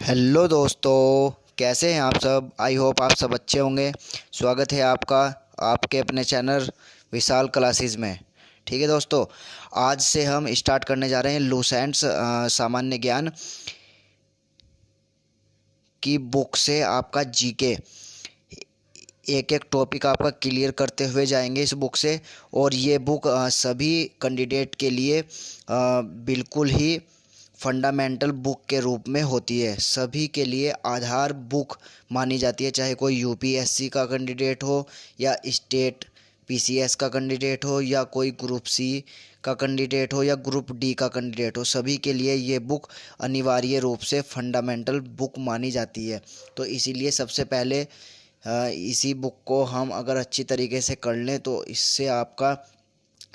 Hello दोस्तों, कैसे हैं आप सब। आई होप आप सब अच्छे होंगे। स्वागत है आपका आपके अपने चैनल विशाल क्लासेस में। ठीक है दोस्तों, आज से हम स्टार्ट करने जा रहे हैं लूसेंट्स सामान्य ज्ञान की बुक से आपका जीके। एक एक टॉपिक आपका क्लियर करते हुए जाएंगे इस बुक से। और ये बुक सभी कैंडिडेट के लिए बिल्कुल ही फंडामेंटल बुक के रूप में होती है। सभी के लिए आधार बुक मानी जाती है, चाहे कोई यूपीएससी का कैंडिडेट हो या स्टेट पीसीएस का कैंडिडेट हो या कोई ग्रुप सी का कैंडिडेट हो या ग्रुप डी का कैंडिडेट हो। सभी के लिए ये बुक अनिवार्य रूप से फंडामेंटल बुक मानी जाती है। तो इसीलिए सबसे पहले इसी बुक को हम अगर अच्छी तरीके से कर लें तो इससे आपका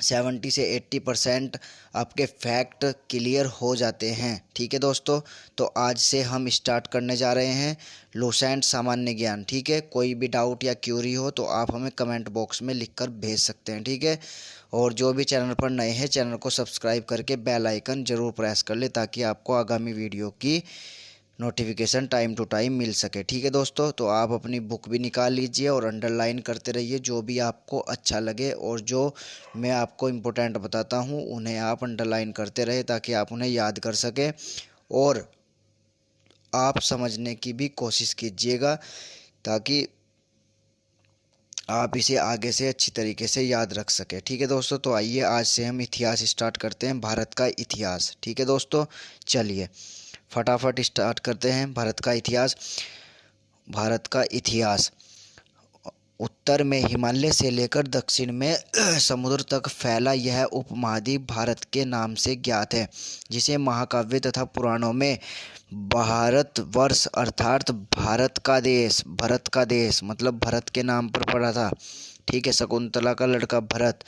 70 से 80% आपके फैक्ट क्लियर हो जाते हैं। ठीक है दोस्तों, तो आज से हम स्टार्ट करने जा रहे हैं लूसेंट सामान्य ज्ञान। ठीक है, कोई भी डाउट या क्यूरी हो तो आप हमें कमेंट बॉक्स में लिखकर भेज सकते हैं। ठीक है, और जो भी चैनल पर नए हैं चैनल को सब्सक्राइब करके बेल आइकन ज़रूर प्रेस कर ले ताकि आपको आगामी वीडियो की नोटिफिकेशन टाइम टू टाइम मिल सके। ठीक है दोस्तों, तो आप अपनी बुक भी निकाल लीजिए और अंडरलाइन करते रहिए जो भी आपको अच्छा लगे, और जो मैं आपको इम्पोर्टेंट बताता हूँ उन्हें आप अंडरलाइन करते रहे ताकि आप उन्हें याद कर सकें। और आप समझने की भी कोशिश कीजिएगा ताकि आप इसे आगे से अच्छी तरीके से याद रख सकें। ठीक है दोस्तों, तो आइए आज से हम इतिहास स्टार्ट करते हैं, भारत का इतिहास। ठीक है दोस्तों, चलिए फटाफट स्टार्ट करते हैं भारत का इतिहास। भारत का इतिहास उत्तर में हिमालय से लेकर दक्षिण में समुद्र तक फैला यह उपमहाद्वीप भारत के नाम से ज्ञात है, जिसे महाकाव्य तथा पुराणों में भारतवर्ष अर्थात भरत का देश मतलब भरत के नाम पर पड़ा था। ठीक है, शकुंतला का लड़का भरत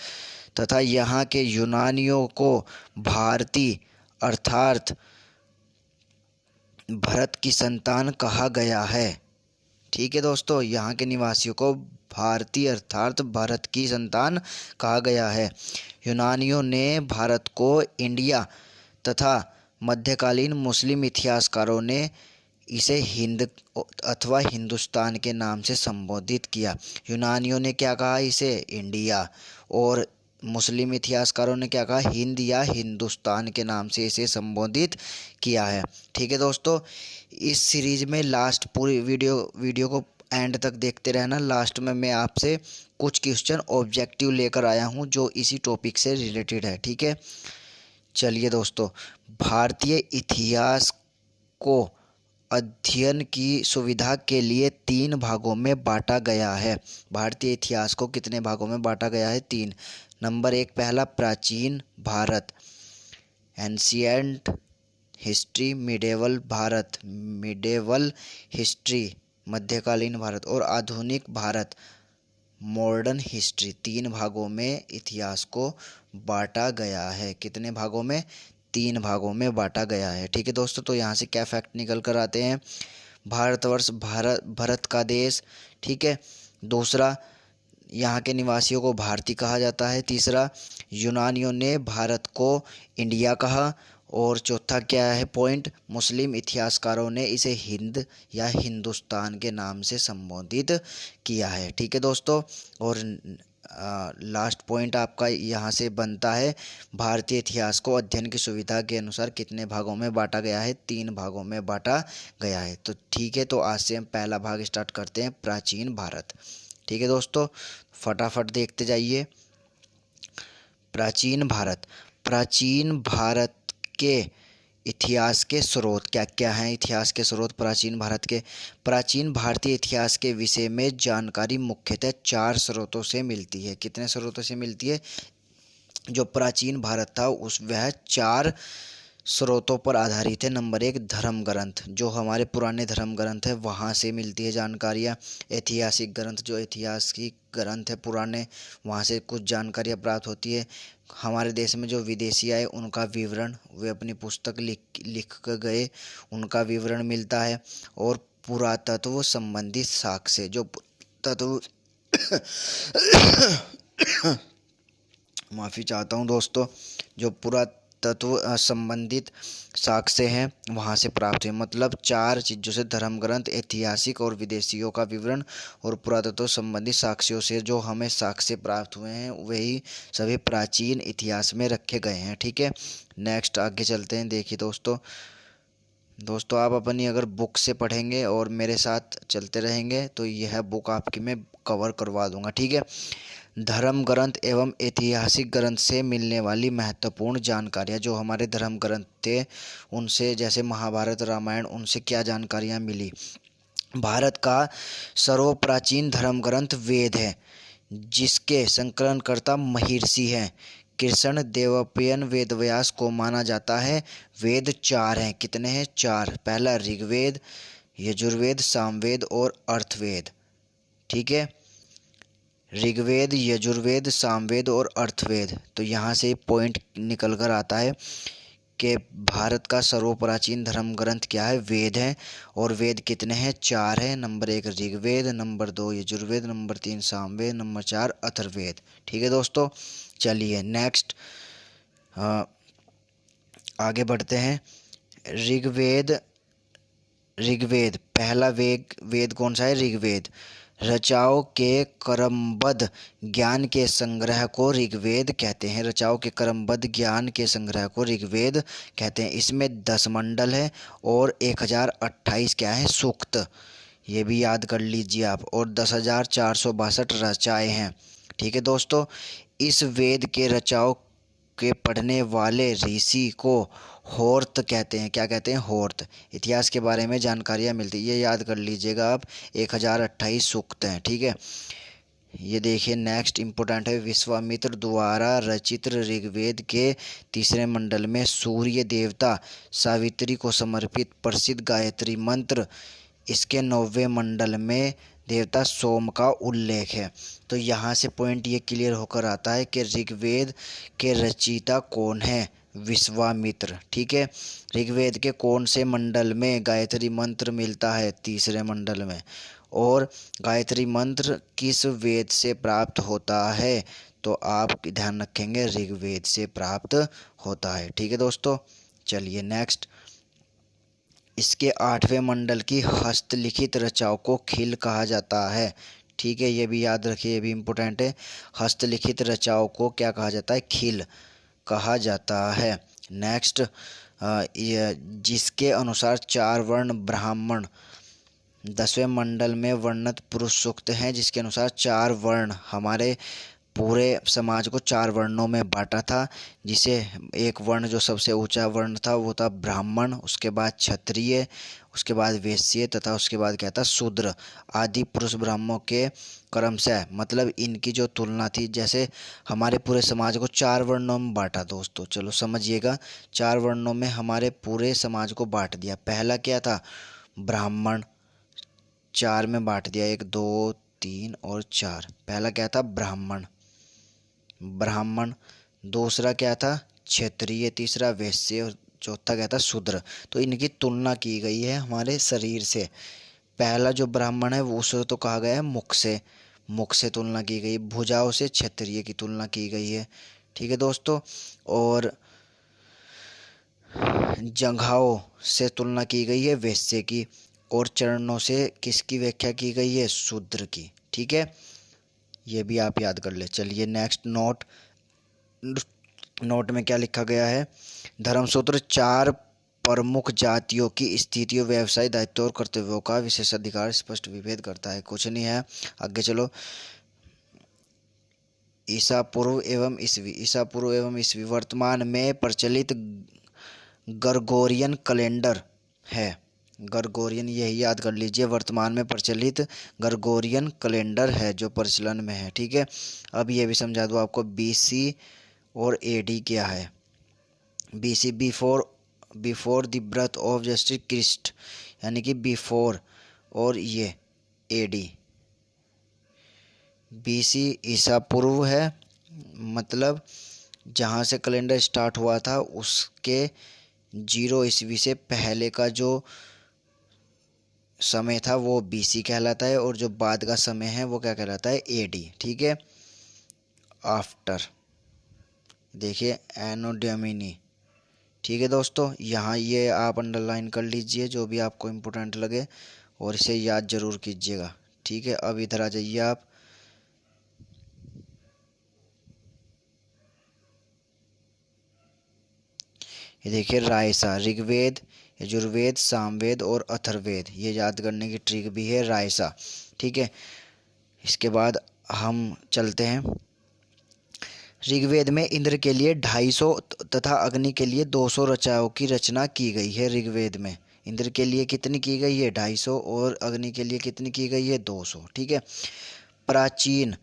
तथा यहाँ के यूनानियों को भारती अर्थात भरत की संतान कहा गया है। ठीक है दोस्तों, यहाँ के निवासियों को भारतीय अर्थात भारत की संतान कहा गया है। यूनानियों ने भारत को इंडिया तथा मध्यकालीन मुस्लिम इतिहासकारों ने इसे हिंद अथवा हिंदुस्तान के नाम से संबोधित किया। यूनानियों ने क्या कहा, इसे इंडिया, और मुस्लिम इतिहासकारों ने क्या कहा, हिंद या हिंदुस्तान के नाम से इसे संबोधित किया है। ठीक है दोस्तों, इस सीरीज में लास्ट पूरी वीडियो को एंड तक देखते रहना। लास्ट में मैं आपसे कुछ क्वेश्चन ऑब्जेक्टिव लेकर आया हूं जो इसी टॉपिक से रिलेटेड है। ठीक है, चलिए दोस्तों, भारतीय इतिहास को अध्ययन की सुविधा के लिए 3 भागों में बांटा गया है। भारतीय इतिहास को कितने भागों में बांटा गया है? 3। नंबर 1 पहला प्राचीन Bharat, ancient history, medieval history मध्यकालीन भारत, और आधुनिक भारत मॉडर्न हिस्ट्री। 3 भागों में इतिहास को बांटा गया है। कितने भागों में? 3 भागों में बांटा गया है। ठीक है दोस्तों, तो यहाँ से क्या फैक्ट निकल कर आते हैं? भारतवर्ष भरत का देश। ठीक है, दूसरा यहाँ के निवासियों को भारतीय कहा जाता है। तीसरा, यूनानियों ने भारत को इंडिया कहा। और चौथा क्या है पॉइंट, मुस्लिम इतिहासकारों ने इसे हिंद या हिंदुस्तान के नाम से संबोधित किया है। ठीक है दोस्तों, और लास्ट पॉइंट आपका यहाँ से बनता है, भारतीय इतिहास को अध्ययन की सुविधा के अनुसार कितने भागों में बांटा गया है? 3 भागों में बांटा गया है। तो ठीक है, तो आज से हम पहला भाग स्टार्ट करते हैं, प्राचीन भारत। ठीक है दोस्तों, फटाफट देखते जाइए। प्राचीन भारत, प्राचीन भारत के इतिहास के स्रोत क्या क्या हैं? इतिहास के स्रोत प्राचीन भारत के, प्राचीन भारतीय इतिहास के विषय में जानकारी मुख्यतः 4 स्रोतों से मिलती है। कितने स्रोतों से मिलती है? जो प्राचीन भारत था उस वह 4 स्रोतों पर आधारित है। नंबर 1 धर्म ग्रंथ, जो हमारे पुराने धर्म ग्रंथ है वहाँ से मिलती है जानकारियाँ। ऐतिहासिक ग्रंथ, जो ऐतिहासिक ग्रंथ है पुराने, वहाँ से कुछ जानकारियाँ प्राप्त होती है। हमारे देश में जो विदेशी आए उनका विवरण, वे अपनी पुस्तक लिख कर गए, उनका विवरण मिलता है। और पुरातत्व संबंधित साक्ष्य, जो तत्व माफ़ी चाहता हूँ दोस्तों, जो तत्व संबंधित साक्ष्य हैं वहाँ से प्राप्त हुए। मतलब 4 चीज़ों से, धर्म ग्रंथ, ऐतिहासिक और विदेशियों का विवरण और पुरातत्व संबंधित साक्ष्यों से जो हमें साक्ष्य प्राप्त हुए हैं वही सभी प्राचीन इतिहास में रखे गए हैं। ठीक है, नेक्स्ट आगे चलते हैं। देखिए दोस्तों आप अपनी अगर बुक से पढ़ेंगे और मेरे साथ चलते रहेंगे तो यह बुक आपकी मैं कवर करवा दूंगा। ठीक है, धर्म ग्रंथ एवं ऐतिहासिक ग्रंथ से मिलने वाली महत्वपूर्ण जानकारियाँ, जो हमारे धर्म ग्रंथ थे उनसे, जैसे महाभारत रामायण, उनसे क्या जानकारियाँ मिली। भारत का सर्वप्राचीन धर्म ग्रंथ वेद है, जिसके संकलनकर्ता महर्षि हैं कृष्ण देवपायन वेदव्यास को माना जाता है। वेद 4 हैं। कितने हैं? 4। पहला ऋग्वेद, यजुर्वेद, सामवेद और अर्थवेद। ठीक है, ऋग्वेद, यजुर्वेद, सामवेद और अर्थवेद। तो यहाँ से पॉइंट निकल कर आता है कि भारत का सर्वप्राचीन धर्म ग्रंथ क्या है? वेद है। और वेद कितने हैं? 4 हैं। Number 1 Rigveda, number 2 Yajurveda, number 3 Samaveda, number 4 Atharvaveda. ठीक है दोस्तों, चलिए नेक्स्ट आगे बढ़ते हैं। ऋग्वेद ऋग्वेद पहला वेद कौन सा है? ऋग्वेद। रचाओं के क्रमबद्ध ज्ञान के संग्रह को ऋग्वेद कहते हैं। रचाओं के क्रमबद्ध ज्ञान के संग्रह को ऋग्वेद कहते हैं। इसमें 10 मंडल है और 1028 क्या है? सूक्त। ये भी याद कर लीजिए आप। और 10,462 रचाएं हैं। ठीक है दोस्तों, इस वेद के रचाओं के पढ़ने वाले ऋषि को होर्त कहते हैं। क्या कहते हैं? होर्त। इतिहास के बारे में जानकारियाँ मिलती है, ये याद कर लीजिएगा आप। 1028 सूक्त हैं। ठीक है, ये देखिए नेक्स्ट इम्पोर्टेंट है। विश्वामित्र द्वारा रचित ऋग्वेद के 3 मंडल में सूर्य देवता सावित्री को समर्पित प्रसिद्ध गायत्री मंत्र, इसके 9वें मंडल में देवता सोम का उल्लेख है। तो यहाँ से पॉइंट ये क्लियर होकर आता है कि ऋग्वेद के रचयिता कौन है? विश्वामित्र। ठीक है, ऋग्वेद के कौन से मंडल में गायत्री मंत्र मिलता है? 3 मंडल में। और गायत्री मंत्र किस वेद से प्राप्त होता है? तो आप ध्यान रखेंगे ऋग्वेद से प्राप्त होता है। ठीक है दोस्तों, चलिए नेक्स्ट। इसके 8वें मंडल की हस्तलिखित रचनाओं को खिल कहा जाता है। ठीक है, ये भी याद रखिए, ये भी इम्पोर्टेंट है। हस्तलिखित रचनाओं को क्या कहा जाता है? खिल कहा जाता है। नेक्स्ट, जिसके अनुसार 4 वर्ण ब्राह्मण 10वें मंडल में वर्णित पुरुष सूक्त हैं, जिसके अनुसार 4 वर्ण, हमारे पूरे समाज को 4 वर्णों में बांटा था। जिसे एक वर्ण जो सबसे ऊंचा वर्ण था वो था ब्राह्मण, उसके बाद क्षत्रिय, उसके बाद वैश्य तथा उसके बाद क्या था? शूद्र। आदि पुरुष ब्राह्मणों के क्रमशः, मतलब इनकी जो तुलना थी, जैसे हमारे पूरे समाज को 4 वर्णों में बांटा। दोस्तों चलो समझिएगा, 4 वर्णों में हमारे पूरे समाज को बांट दिया। पहला क्या था? ब्राह्मण। 4 में बांट दिया, 1 2 3 और 4। पहला क्या था? ब्राह्मण। दूसरा क्या था? क्षत्रिय। तीसरा वैश्य और चौथा क्या था? शूद्र। तो इनकी तुलना की गई है हमारे शरीर से। पहला जो ब्राह्मण है वो उसे तो कहा गया है मुख से तुलना की गई। भुजाओं से क्षत्रिय की तुलना की गई है। ठीक है दोस्तों, और जंघाओं से तुलना की गई है वैश्य की, और चरणों से किसकी व्याख्या की गई है? शूद्र की। ठीक है, ये भी आप याद कर ले। चलिए नेक्स्ट, नोट में क्या लिखा गया है? धर्मसूत्र 4 प्रमुख जातियों की स्थितियों, व्यवसाय, दायित्व और कर्तव्यों का विशेषाधिकार स्पष्ट विभेद करता है। कुछ नहीं है, आगे चलो। ईसा पूर्व एवं ईसवी वर्तमान में प्रचलित ग्रेगोरियन कैलेंडर है। ग्रेगोरियन, यही याद कर लीजिए, वर्तमान में प्रचलित ग्रेगोरियन कैलेंडर है जो प्रचलन में है। ठीक है, अब ये भी समझा दूँ आपको, बीसी और एडी क्या है। BC before the birth of जस्टिस क्रिस्ट, यानी कि बिफोर, और ये एडी। बीसी ईसा पूर्व है, मतलब जहाँ से कैलेंडर स्टार्ट हुआ था उसके 0 ईस्वी से पहले का जो समय था वो बीसी कहलाता है, और जो बाद का समय है वो क्या कहलाता है? एडी। ठीक है, आफ्टर, देखिए एनो डोमिनी ठीक है दोस्तों, यहाँ ये आप अंडरलाइन कर लीजिए जो भी आपको इम्पोर्टेंट लगे और इसे याद जरूर कीजिएगा। ठीक है, अब इधर आ जाइए आप। ये देखिए रायसा, ऋग्वेद, यजुर्वेद, सामवेद और अथर्ववेद, ये याद करने की ट्रिक भी है रायसा। ठीक है, इसके बाद हम चलते हैं। ऋग्वेद में इंद्र के लिए 250 तथा अग्नि के लिए 200 रचनाओं की रचना की गई है। ऋग्वेद में इंद्र के लिए कितनी की गई है? 250, और अग्नि के लिए कितनी की गई है? 200। ठीक है। प्राचीन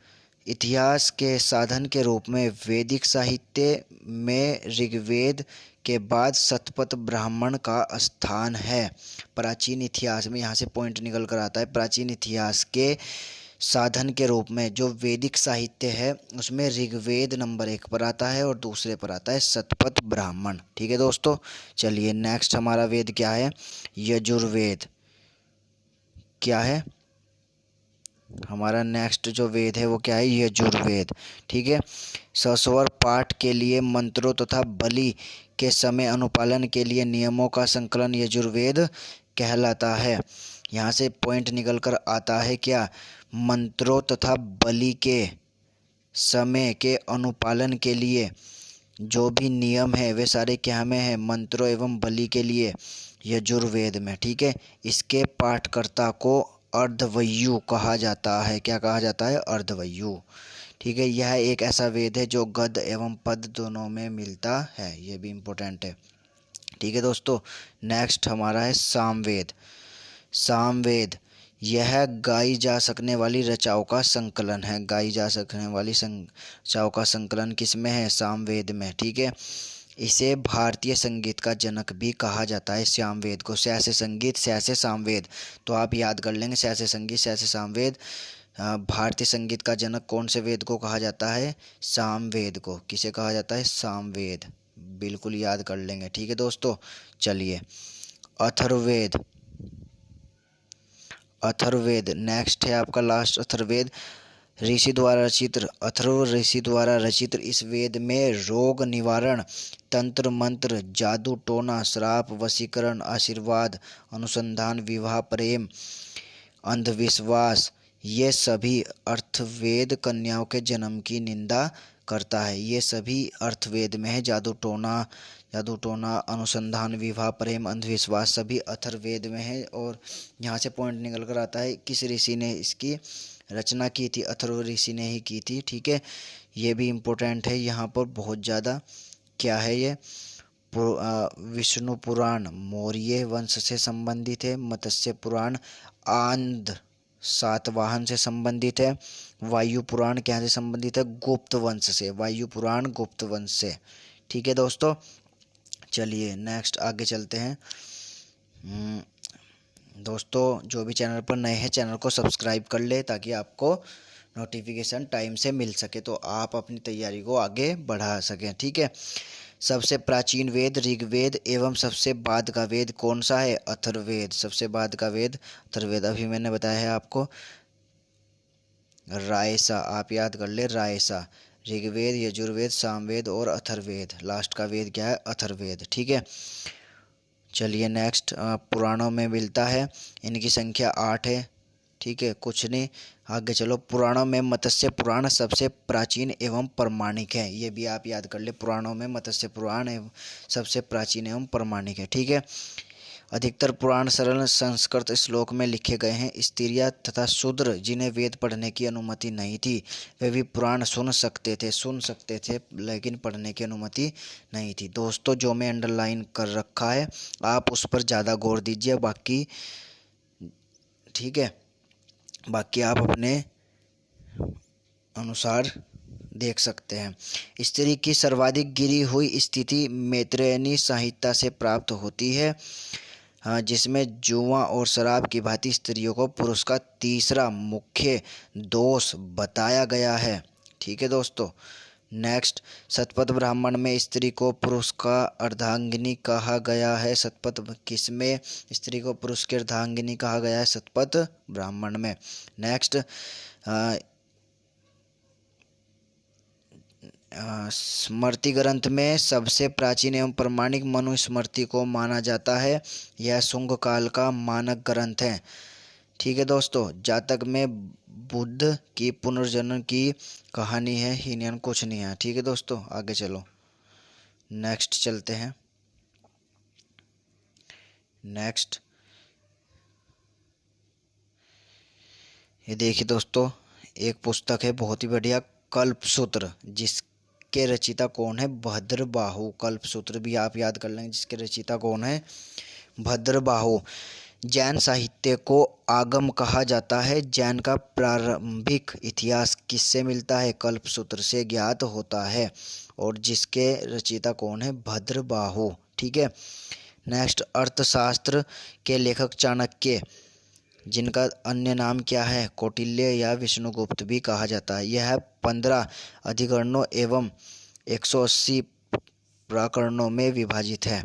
इतिहास के साधन के रूप में वैदिक साहित्य में ऋग्वेद के बाद शतपथ ब्राह्मण का स्थान है। प्राचीन इतिहास में, यहाँ से पॉइंट निकल कर आता है, प्राचीन इतिहास के साधन के रूप में जो वैदिक साहित्य है उसमें ऋग्वेद नंबर 1 पर आता है और दूसरे पर आता है शतपथ ब्राह्मण। ठीक है दोस्तों, चलिए नेक्स्ट हमारा वेद क्या है? यजुर्वेद। क्या है हमारा नेक्स्ट जो वेद है वो क्या है? यजुर्वेद। ठीक है। सस्वर पाठ के लिए मंत्रों तथा बलि के समय अनुपालन के लिए नियमों का संकलन यजुर्वेद कहलाता है। यहाँ से पॉइंट निकल कर आता है क्या? मंत्रों तथा बलि के समय के अनुपालन के लिए जो भी नियम है वे सारे क्या में है? मंत्रों एवं बलि के लिए यजुर्वेद में। ठीक है। इसके पाठकर्ता को अर्धवयु कहा जाता है। क्या कहा जाता है? अर्धवयु। ठीक है। यह एक ऐसा वेद है जो गद एवं पद दोनों में मिलता है, ये भी इम्पोर्टेंट है। ठीक है दोस्तों, नेक्स्ट हमारा है सामवेद। सामवेद यह गाई जा सकने वाली रचाओं का संकलन है। गाई जा सकने वाली रचाओं का संकलन किस में है? सामवेद में। ठीक है। इसे भारतीय संगीत का जनक भी कहा जाता है। सामवेद को सैसे संगीत, सैसे सामवेद, तो आप याद कर लेंगे सैसे संगीत, सैसे सामवेद। भारतीय संगीत का जनक कौन से वेद को कहा जाता है? सामवेद को। किसे कहा जाता है? सामवेद। बिल्कुल याद कर लेंगे। ठीक है दोस्तों, चलिए अथर्ववेद। अथर्ववेद नेक्स्ट है आपका लास्ट, अथर्ववेद। ऋषि द्वारा रचित, अथर्व ऋषि द्वारा रचित इस वेद में रोग निवारण, तंत्र मंत्र, जादू टोना, श्राप, वशीकरण, आशीर्वाद, अनुसंधान, विवाह, प्रेम, अंधविश्वास, ये सभी अर्थवेद कन्याओं के जन्म की निंदा करता है। ये सभी अर्थवेद में है। जादू टोना, अनुसंधान, विवाह, प्रेम, अंधविश्वास सभी अथर्ववेद में है। और यहाँ से पॉइंट निकल कर आता है किस ऋषि ने इसकी रचना की थी? अथर्व ऋषि ने ही की थी। ठीक है, ये भी इम्पोर्टेंट है यहाँ पर बहुत ज़्यादा। क्या है ये? विष्णु पुराण मौर्य वंश से संबंधित है। मत्स्य पुराण आंध्र सातवाहन से संबंधित है। वायु पुराण क्या से संबंधित है? गुप्त वंश से। वायु पुराण गुप्त वंश से। ठीक है दोस्तों, चलिए नेक्स्ट आगे चलते हैं। दोस्तों जो भी चैनल पर नए हैं चैनल को सब्सक्राइब कर ले ताकि आपको नोटिफिकेशन टाइम से मिल सके, तो आप अपनी तैयारी को आगे बढ़ा सकें। ठीक है। सबसे प्राचीन वेद ऋग्वेद एवं सबसे बाद का वेद कौन सा है? अथर्ववेद। सबसे बाद का वेद अथर्ववेद। अभी मैंने बताया है आपको रायसा, आप याद कर ले रायसा। ऋग्वेद, यजुर्वेद, सामवेद और अथर्ववेद। लास्ट का वेद क्या है? अथर्ववेद। ठीक है। चलिए नेक्स्ट, पुराणों में मिलता है, इनकी संख्या 8 है। ठीक है, कुछ नहीं, आगे चलो। पुराणों में मत्स्य पुराण सबसे प्राचीन एवं प्रमाणिक है। ये भी आप याद कर ले, पुराणों में मत्स्य पुराण एवं सबसे प्राचीन एवं प्रमाणिक है। ठीक है। अधिकतर पुराण सरल संस्कृत श्लोक में लिखे गए हैं। स्त्रियां तथा शूद्र जिन्हें वेद पढ़ने की अनुमति नहीं थी वे भी पुराण सुन सकते थे लेकिन पढ़ने की अनुमति नहीं थी। दोस्तों जो मैं अंडरलाइन कर रखा है आप उस पर ज़्यादा गौर दीजिए, बाकी ठीक है, बाकी आप अपने अनुसार देख सकते हैं। स्त्री की सर्वाधिक गिरी हुई स्थिति मैत्रेयनी संहिता से प्राप्त होती है, जिसमें जुआ और शराब की भांति स्त्रियों को पुरुष का तीसरा मुख्य दोष बताया गया है। ठीक है दोस्तों, नेक्स्ट, शतपथ ब्राह्मण में स्त्री को पुरुष का अर्धांगिनी कहा गया है। शतपथ किसमें स्त्री को पुरुष की अर्धांगिनी कहा गया है? शतपथ ब्राह्मण में। नेक्स्ट, स्मृति ग्रंथ में सबसे प्राचीन एवं प्रमाणिक मनुस्मृति को माना जाता है। यह शुंग काल का मानक ग्रंथ है। ठीक है दोस्तों, जातक में बुद्ध की पुनर्जन्म की कहानी है, हीनयान कुछ नहीं है। ठीक है दोस्तों, आगे चलो, नेक्स्ट चलते हैं। नेक्स्ट ये देखिए दोस्तों, एक पुस्तक है बहुत ही बढ़िया, कल्पसूत्र, जिसके रचयिता कौन है? भद्रबाहु। कल्पसूत्र भी आप याद कर लेंगे, जिसके रचयिता कौन है? भद्रबाहु। जैन साहित्य को आगम कहा जाता है। जैन का प्रारंभिक इतिहास किससे मिलता है? कल्पसूत्र से ज्ञात होता है, और जिसके रचयिता कौन है? भद्रबाहु। ठीक है। नेक्स्ट, अर्थशास्त्र के लेखक चाणक्य, जिनका अन्य नाम क्या है? कौटिल्य या विष्णुगुप्त भी कहा जाता है। यह 15 अधिकरणों एवं 180 प्रकरणों में विभाजित है।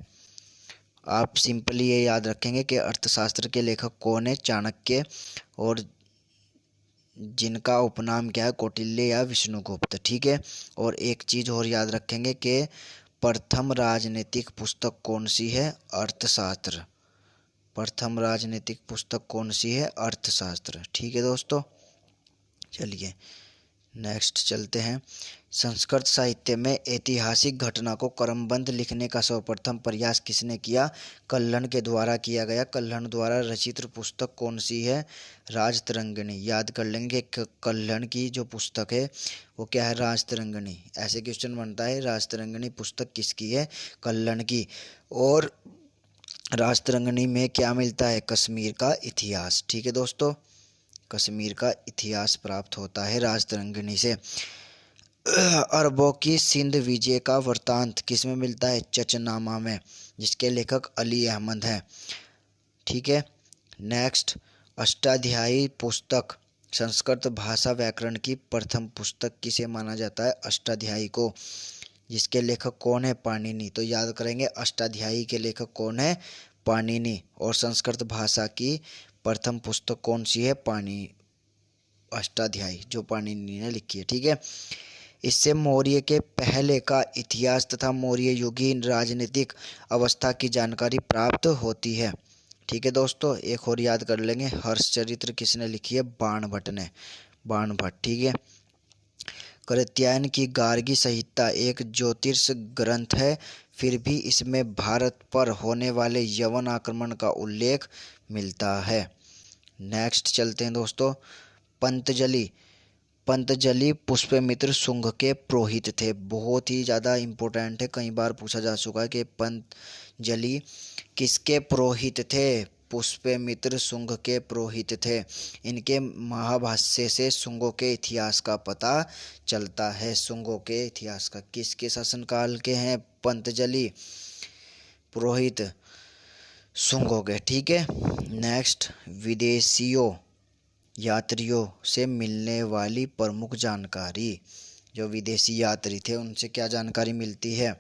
आप सिंपली ये याद रखेंगे कि अर्थशास्त्र के लेखक कौन है? चाणक्य, और जिनका उपनाम क्या है? कौटिल्य या विष्णुगुप्त। ठीक है। और एक चीज़ और याद रखेंगे कि प्रथम राजनीतिक पुस्तक कौन सी है? अर्थशास्त्र। प्रथम राजनीतिक पुस्तक कौन सी है? अर्थशास्त्र। ठीक है दोस्तों, चलिए नेक्स्ट चलते हैं। संस्कृत साहित्य में ऐतिहासिक घटना को क्रमबद्ध लिखने का सर्वप्रथम प्रयास किसने किया? कल्हण के द्वारा किया गया। कल्हण द्वारा रचित पुस्तक कौन सी है? राजतरंगिणी। याद कर लेंगे, कल्हण की जो पुस्तक है वो क्या है? राजतरंगिणी। ऐसे क्वेश्चन बनता है, राजतरंगिणी पुस्तक किसकी है? कल्हण की। और राजतरंगिणी में क्या मिलता है? कश्मीर का इतिहास। ठीक है दोस्तों, कश्मीर का इतिहास प्राप्त होता है राजतरंगिणी से। अरबों की सिंध विजय का वृत्तांत किस में मिलता है? चचनामा में, जिसके लेखक अली अहमद हैं। ठीक है। नेक्स्ट, अष्टाध्यायी पुस्तक, संस्कृत भाषा व्याकरण की प्रथम पुस्तक किसे माना जाता है? अष्टाध्यायी को, जिसके लेखक कौन है? पाणिनि। तो याद करेंगे, अष्टाध्यायी के लेखक कौन है? पाणिनि। और संस्कृत भाषा की प्रथम पुस्तक कौन सी है? अष्टाध्यायी, जो पाणिनि ने लिखी है। ठीक है। इससे मौर्य के पहले का इतिहास तथा मौर्य युगीन राजनीतिक अवस्था की जानकारी प्राप्त होती है। ठीक है दोस्तों, एक और याद कर लेंगे, हर्षचरित्र किसने लिखी है? बाणभट्ट ने। बाणभट्ट। ठीक है। कात्यायन की गार्गी संहिता एक ज्योतिष ग्रंथ है, फिर भी इसमें भारत पर होने वाले यवन आक्रमण का उल्लेख मिलता है। नेक्स्ट चलते हैं दोस्तों, पंतजलि। पंतजलि पुष्यमित्र शुंग के पुरोहित थे। बहुत ही ज़्यादा इम्पोर्टेंट है, कई बार पूछा जा चुका है कि पंतजलि किसके पुरोहित थे? पुष्यमित्र शुंग के पुरोहित थे। इनके महाभाष्य से शुंगों के इतिहास का पता चलता है। शुंगों के इतिहास का, किसके शासनकाल के हैं पंतजलि? पुरोहित शुंगों के। ठीक है। नेक्स्ट, विदेशियों यात्रियों से मिलने वाली प्रमुख जानकारी। जो विदेशी यात्री थे उनसे क्या जानकारी मिलती है?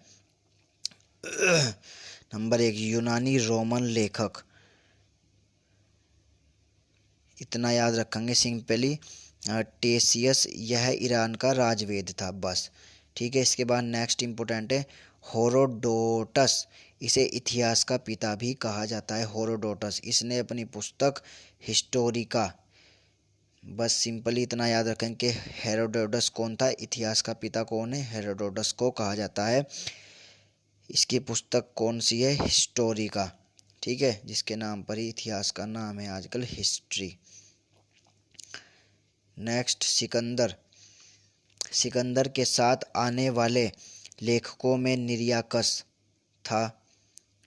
नंबर 1, यूनानी रोमन लेखक, इतना याद रखेंगे सिंपली। टेसियस, यह ईरान का राजवेद था, बस। ठीक है। इसके बाद नेक्स्ट इंपॉर्टेंट है हेरोडोटस, इसे इतिहास का पिता भी कहा जाता है। हेरोडोटस, इसने अपनी पुस्तक हिस्टोरिका, बस सिंपली इतना याद रखें कि हेरोडोटस कौन था? इतिहास का पिता कौन है? हेरोडोटस को कहा जाता है। इसकी पुस्तक कौन सी है? हिस्टोरिका। ठीक है, जिसके नाम पर ही इतिहास का नाम है आजकल, हिस्ट्री। नेक्स्ट, सिकंदर। सिकंदर के साथ आने वाले लेखकों में निरियाकस था।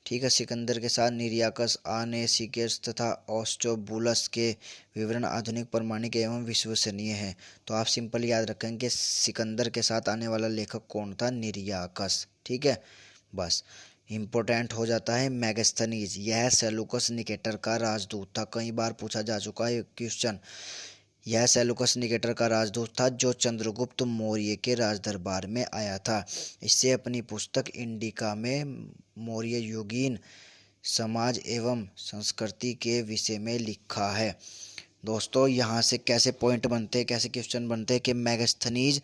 ठीक है। सिकंदर के साथ निरियाकस, आनेसिकेस तथा ऑस्ट्रोबुलस के विवरण आधुनिक, प्रमाणिक एवं विश्वसनीय हैं। तो आप सिंपल याद रखेंगे कि सिकंदर के साथ आने वाला लेखक कौन था? निरियाकस। ठीक है, बस। इम्पोर्टेंट हो जाता है मैगस्थनीज, यह सेलुकस निकेटर का राजदूत था। कई बार पूछा जा चुका है क्वेश्चन। यह सेलुकस निकेटर का राजदूत था जो चंद्रगुप्त मौर्य के राजदरबार में आया था। इससे अपनी पुस्तक इंडिका में मौर्य युगीन समाज एवं संस्कृति के विषय में लिखा है। दोस्तों, यहाँ से कैसे पॉइंट बनते हैं, कैसे क्वेश्चन बनते हैं कि मैगस्थनीज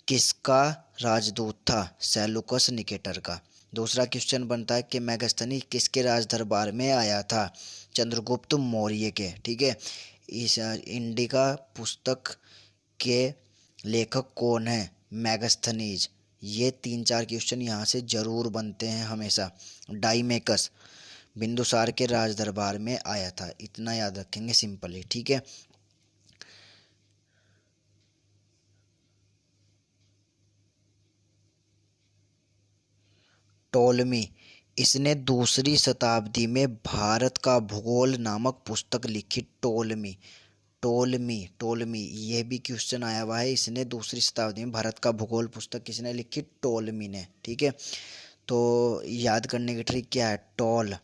किसका राजदूत था? सेल्यूकस निकेटर का। दूसरा क्वेश्चन बनता है कि मेगास्थनी किसके राज दरबार में आया था? चंद्रगुप्त मौर्य के। ठीक है। इस इंडिका पुस्तक के लेखक कौन है? मेगास्थनीज। ये 3-4 क्वेश्चन यहाँ से जरूर बनते हैं हमेशा। डाइमेकस बिंदुसार के राज दरबार में आया था, इतना याद रखेंगे सिंपली। ठीक है। टोलमी, इसने दूसरी शताब्दी में भारत का भूगोल नामक पुस्तक लिखी। टोलमी, टोलमी, टोलमी, ये भी क्वेश्चन आया हुआ है। इसने दूसरी शताब्दी में भारत का भूगोल पुस्तक किसने लिखी? टोलमी ने। ठीक है। तो याद करने की ट्रिक क्या है? टॉल,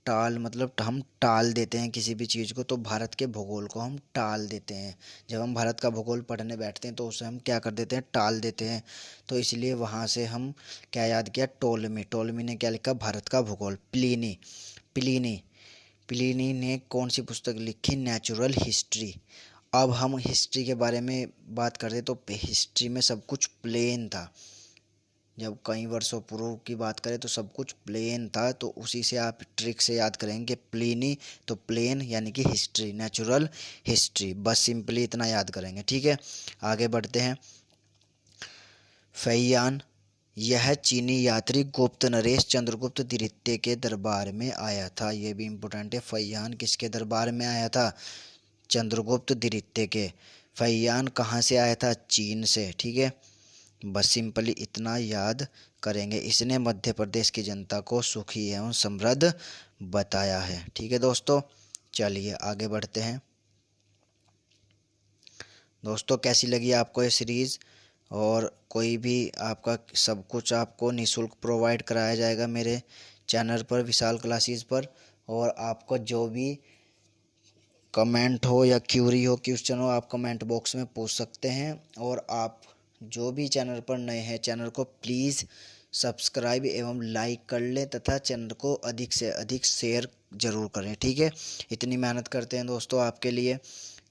टाल मतलब हम टाल देते हैं किसी भी चीज़ को, तो भारत के भूगोल को हम टाल देते हैं। जब हम भारत का भूगोल पढ़ने बैठते हैं तो उसे हम क्या कर देते हैं? टाल देते हैं। तो इसलिए वहाँ से हम क्या याद किया? टोलमी। टोलमी ने क्या लिखा? भारत का भूगोल। प्लिनी, प्लिनी, प्लिनी ने कौन सी पुस्तक लिखी? Natural history. अब हम हिस्ट्री के बारे में बात करते तो हिस्ट्री में सब कुछ प्लेन था। जब कई वर्षों पूर्व की बात करें तो सब कुछ प्लेन था, तो उसी से आप ट्रिक से याद करेंगे प्लेनी, तो प्लेन यानी कि हिस्ट्री, नेचुरल हिस्ट्री, बस सिंपली इतना याद करेंगे। ठीक है। आगे बढ़ते हैं। फैयान, यह चीनी यात्री गुप्त नरेश चंद्रगुप्त द्वितीय के दरबार में आया था। यह भी इम्पोर्टेंट है। फैयान किसके दरबार में आया था? चंद्रगुप्त द्वितीय के। फैयान कहाँ से आया था? चीन से। ठीक है। बस सिंपली इतना याद करेंगे। इसने मध्य प्रदेश की जनता को सुखी एवं समृद्ध बताया है। ठीक है दोस्तों, चलिए आगे बढ़ते हैं। दोस्तों कैसी लगी आपको ये सीरीज़? और कोई भी आपका सब कुछ आपको निःशुल्क प्रोवाइड कराया जाएगा मेरे चैनल पर, विशाल क्लासेस पर। और आपको जो भी कमेंट हो या क्यूरी हो, क्वेश्चन हो, आप कमेंट बॉक्स में पूछ सकते हैं। और आप जो भी चैनल पर नए हैं, चैनल को प्लीज़ सब्सक्राइब एवं लाइक कर लें तथा चैनल को अधिक से अधिक शेयर ज़रूर करें। ठीक है। इतनी मेहनत करते हैं दोस्तों आपके लिए,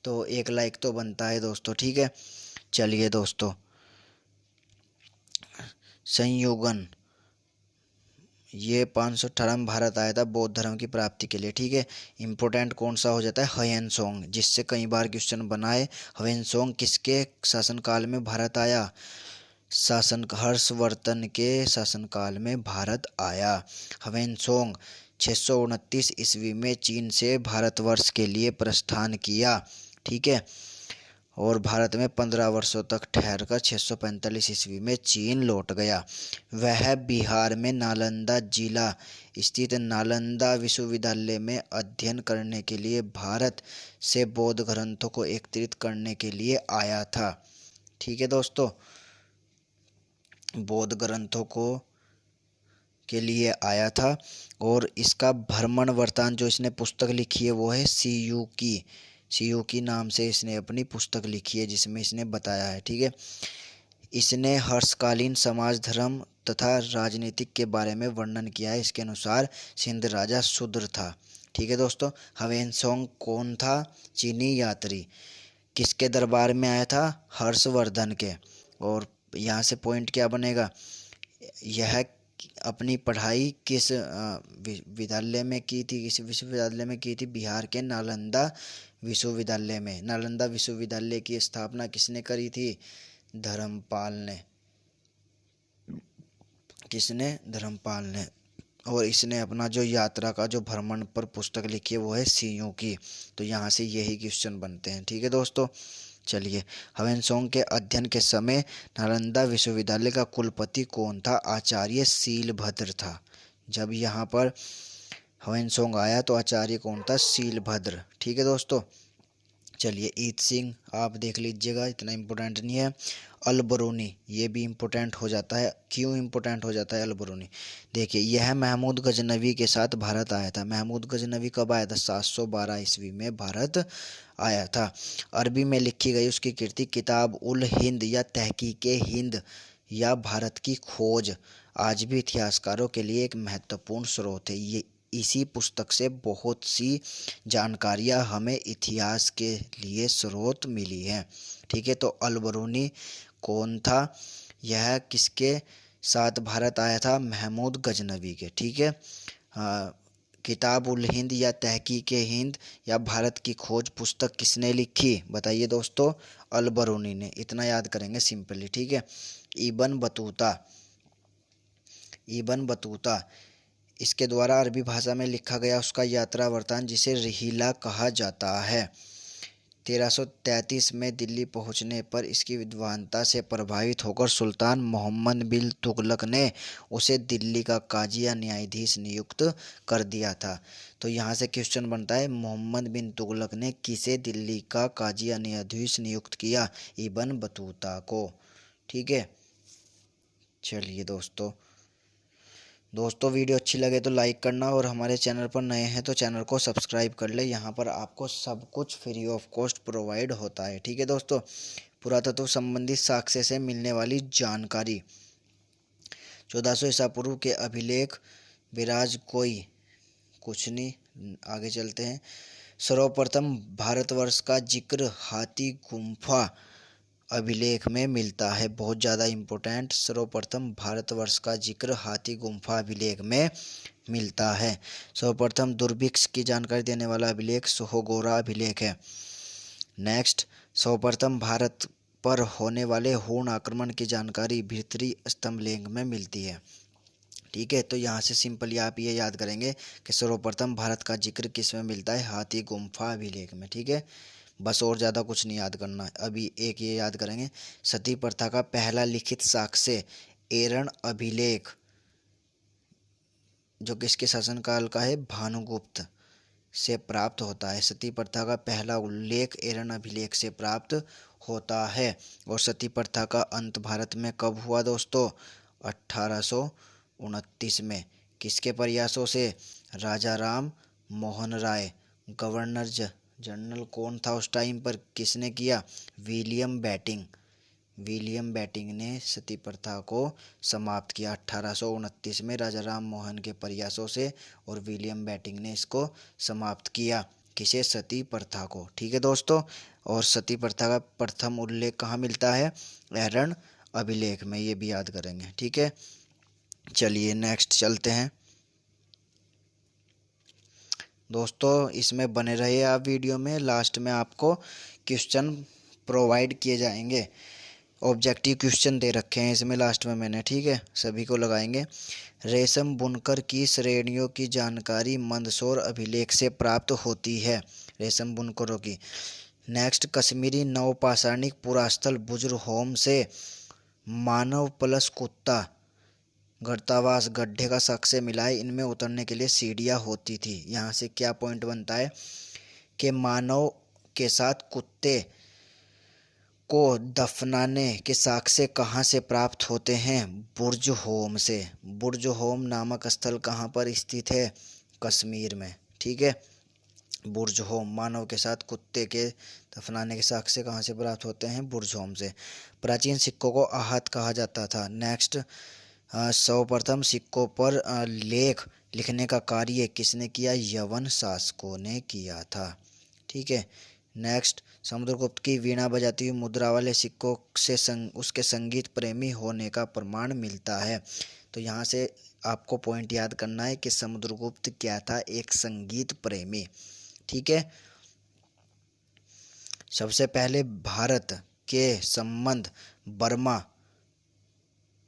तो एक लाइक तो बनता है दोस्तों। ठीक है। चलिए दोस्तों, संयोगन, ये 518 में भारत आया था बौद्ध धर्म की प्राप्ति के लिए। ठीक है। इम्पोर्टेंट कौन सा हो जाता है? ह्वेनसोंग, जिससे कई बार क्वेश्चन बनाए। ह्वेनसोंग किसके शासनकाल में भारत आया? हर्षवर्धन के शासनकाल में भारत आया। ह्वेनसोंग 629 ईस्वी में चीन से भारतवर्ष के लिए प्रस्थान किया। ठीक है। और भारत में 15 वर्षों तक ठहर कर 645 ईस्वी में चीन लौट गया। वह बिहार में नालंदा जिला स्थित नालंदा विश्वविद्यालय में अध्ययन करने के लिए भारत से बौद्ध ग्रंथों को एकत्रित करने के लिए आया था। ठीक है दोस्तों, बौद्ध ग्रंथों को के लिए आया था। और इसका भ्रमण वृत्तांत जो इसने पुस्तक लिखी है वो है सीयूकी नाम से इसने अपनी पुस्तक लिखी है, जिसमें इसने बताया है। ठीक है। इसने हर्षकालीन समाज, धर्म तथा राजनीतिक के बारे में वर्णन किया है। इसके अनुसार सिंध राजा शूद्र था। ठीक है दोस्तों। ह्वेनसोंग कौन था? चीनी यात्री। किसके दरबार में आया था? हर्षवर्धन के। और यहाँ से पॉइंट क्या बनेगा? यह अपनी पढ़ाई किस विद्यालय में की थी? किस विश्वविद्यालय में की थी? बिहार के नालंदा विश्वविद्यालय में। नालंदा विश्वविद्यालय की स्थापना किसने करी थी? धर्मपाल ने। किसने? धर्मपाल ने। और इसने अपना जो यात्रा का जो भ्रमण पर पुस्तक लिखी है वो है सीयू की। तो यहाँ से यही क्वेश्चन बनते हैं। ठीक है दोस्तों। चलिए, ह्वेनसोंग के अध्ययन के समय नालंदा विश्वविद्यालय का कुलपति कौन था? आचार्य शीलभद्र था। जब यहाँ पर ह्वेनसोंग आया तो आचार्य कौन था? शीलभद्र। ठीक है दोस्तों। चलिए, ईत सिंह आप देख लीजिएगा, इतना इम्पोर्टेंट नहीं है। अलबरूनी, ये भी इम्पोर्टेंट हो जाता है। क्यों इम्पोर्टेंट हो जाता है अलबरूनी? देखिए, यह महमूद गजनवी के साथ भारत आया था। महमूद गजनवी कब आया था? 712 ईस्वी में भारत आया था। अरबी में लिखी गई उसकी कृति किताब उल हिंद या तहकीके हिंद या भारत की खोज आज भी इतिहासकारों के लिए एक महत्वपूर्ण स्रोत है। ये इसी पुस्तक से बहुत सी जानकारियाँ हमें इतिहास के लिए स्रोत मिली हैं। ठीक है। तो अलबरूनी कौन था? यह किसके साथ भारत आया था? महमूद गजनवी के। ठीक है। किताब उल हिंद या तहकीक हिंद या भारत की खोज पुस्तक किसने लिखी? बताइए दोस्तों। अल बरूनी ने। इतना याद करेंगे सिंपली। ठीक है। इबन बतूता, इबन बतूता इसके द्वारा अरबी भाषा में लिखा गया उसका यात्रा वृत्तांत जिसे रिहिला कहा जाता है। 1333 में दिल्ली पहुंचने पर इसकी विद्वानता से प्रभावित होकर सुल्तान मोहम्मद बिन तुगलक ने उसे दिल्ली का काजी या न्यायाधीश नियुक्त कर दिया था। तो यहाँ से क्वेश्चन बनता है, मोहम्मद बिन तुगलक ने किसे दिल्ली का काजी या न्यायाधीश नियुक्त किया? इब्न बतूता को। ठीक है। चलिए दोस्तों वीडियो अच्छी लगे तो लाइक करना, और हमारे चैनल पर नए हैं तो चैनल को सब्सक्राइब कर ले। यहाँ पर आपको सब कुछ फ्री ऑफ कॉस्ट प्रोवाइड होता है। ठीक है दोस्तों। पुरातत्व संबंधित साक्ष्य से मिलने वाली जानकारी। 1400 ईसा पूर्व के अभिलेख विराज कोई कुछ नहीं। आगे चलते हैं। सर्वप्रथम भारतवर्ष का जिक्र हाथी गुम्फा अभिलेख में मिलता है। बहुत ज़्यादा इम्पोर्टेंट। सर्वप्रथम भारतवर्ष का जिक्र हाथी गुम्फा अभिलेख में मिलता है। सर्वप्रथम दुर्भिक्ष की जानकारी देने वाला अभिलेख सोहगोरा अभिलेख है। नेक्स्ट, सर्वप्रथम भारत पर होने वाले हूण आक्रमण की जानकारी भीतरी स्तंभलेख में मिलती है। ठीक है। तो यहाँ से सिंपली आप ये याद करेंगे कि सर्वप्रथम भारत का जिक्र किस में मिलता है? हाथी गुम्फा अभिलेख में। ठीक है। बस और ज़्यादा कुछ नहीं याद करना है। अभी एक ये याद करेंगे, सती प्रथा का पहला लिखित साक्ष्य एरन अभिलेख जो किसके शासनकाल का है? भानुगुप्त से प्राप्त होता है। सती प्रथा का पहला उल्लेख एरन अभिलेख से प्राप्त होता है। और सती प्रथा का अंत भारत में कब हुआ दोस्तों? 1829 में। किसके प्रयासों से? राजा राम मोहन राय। गवर्नर जनरल कौन था उस टाइम पर? किसने किया? William betting. विलियम बेटिंग ने सती प्रथा को समाप्त किया 1829 में राजा राम मोहन के प्रयासों से, और विलियम बेटिंग ने इसको समाप्त किया। किसे? सती प्रथा को। ठीक है दोस्तों। और सती प्रथा का प्रथम उल्लेख कहाँ मिलता है? एरन अभिलेख में। ये भी याद करेंगे। ठीक है। चलिए नेक्स्ट चलते हैं दोस्तों। इसमें बने रहिए आप वीडियो में। लास्ट में आपको क्वेश्चन प्रोवाइड किए जाएंगे। ऑब्जेक्टिव क्वेश्चन दे रखे हैं इसमें लास्ट में मैंने। ठीक है। सभी को लगाएंगे। रेशम बुनकर की श्रेणियों की जानकारी मंदसौर अभिलेख से प्राप्त होती है। रेशम बुनकरों की। नेक्स्ट, कश्मीरी नवपाषाणिक पुरास्थल बुजुर्गहोम से मानव प्लस कुत्ता गर्तावास गड्ढे का साक्ष्य मिला है। इनमें उतरने के लिए सीढ़ियाँ होती थी। यहाँ से क्या पॉइंट बनता है कि मानव के साथ कुत्ते को दफनाने के साक्ष्य कहाँ से प्राप्त होते हैं? बुर्ज़होम से। बुर्ज़होम नामक स्थल कहाँ पर स्थित है? कश्मीर में। ठीक है। बुर्ज़होम, मानव के साथ कुत्ते के दफनाने के साक्ष्य कहाँ से प्राप्त होते हैं? बुर्ज़होम से। प्राचीन सिक्कों को आहत कहा जाता था। नेक्स्ट, सर्वप्रथम सिक्कों पर लेख लिखने का कार्य किसने किया? यवन शासकों ने किया था। ठीक है। नेक्स्ट, समुद्रगुप्त की वीणा बजाती हुई मुद्रा वाले सिक्कों से उसके संगीत प्रेमी होने का प्रमाण मिलता है। तो यहाँ से आपको पॉइंट याद करना है कि समुद्रगुप्त क्या था? एक संगीत प्रेमी। ठीक है। सबसे पहले भारत के संबंध बर्मा,